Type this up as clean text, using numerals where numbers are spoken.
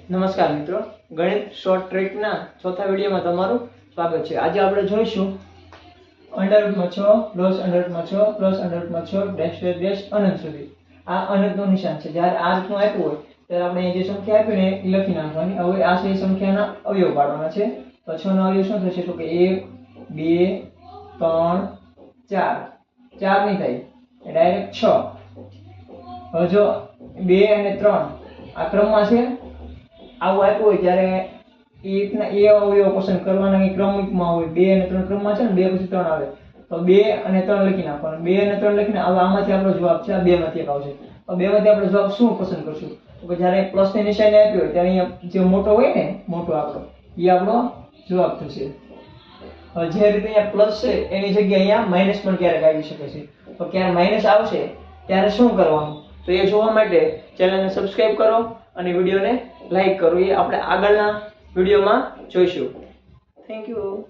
નમસ્કાર મિત્રો, ગણિત શોર્ટ ટ્રીકના ચોથા વિડીયોમાં તમારું સ્વાગત છે। આજે આપણે જોઈશું અંડરરૂટમાં 6 પ્લસ અંડરરૂટમાં 6 પ્લસ અંડરરૂટમાં 6 ડેશ ડેશ ડેશ અનંત સુધી। આ અનંતનું નિશાન છે। જ્યારે આ રીતનું આપ્યું હોય ત્યારે આપણે જે સંખ્યા આપી ને એ લખી નાખવાની। હવે આ છે સંખ્યાના અવયવ પાડવાના છે। તો 6 નો અવયવ શું થશે? તો કે 1 2 3 4 4 નહીં થાય, એ ડાયરેક્ટ 6। હવે જો 2 અને 3 આ ક્રમમાં છે, આવું આપ્યું હોય ત્યારે એ અવયવ પસંદ કરવાના, એ ક્રમિકમાં હોય। 2 અને 3 ક્રમમાં છે ને, 2 પછી 3 આવે તો 2 અને 3 લખી નાખવાનું। 2 અને 3 લખીને હવે આમાંથી આપણો જવાબ છે, આ 2 માંથી એક આવશે। તો 2 માંથી આપણે જવાબ શું પસંદ કરશું? તો કે જ્યારે પ્લસ ની નિશાની આપી હોય ત્યારે અહીંયા જે મોટો હોય ને, મોટો આપણો, એ આપણો જવાબ થશે। હવે જે રીતે અહીંયા પ્લસ છે એની જગ્યાએ અહીંયા માઈનસ પણ ક્યારેક આવી શકે છે। તો ક્યારે માઈનસ આવશે ત્યારે શું કરવાનું? તો એ જોવા માટે ચેનલને સબસ્ક્રાઇબ કરો અને વિડીયોને લાઈક કરો। એ આપણે આગળના વિડીયોમાં જોઈશું। Thank you.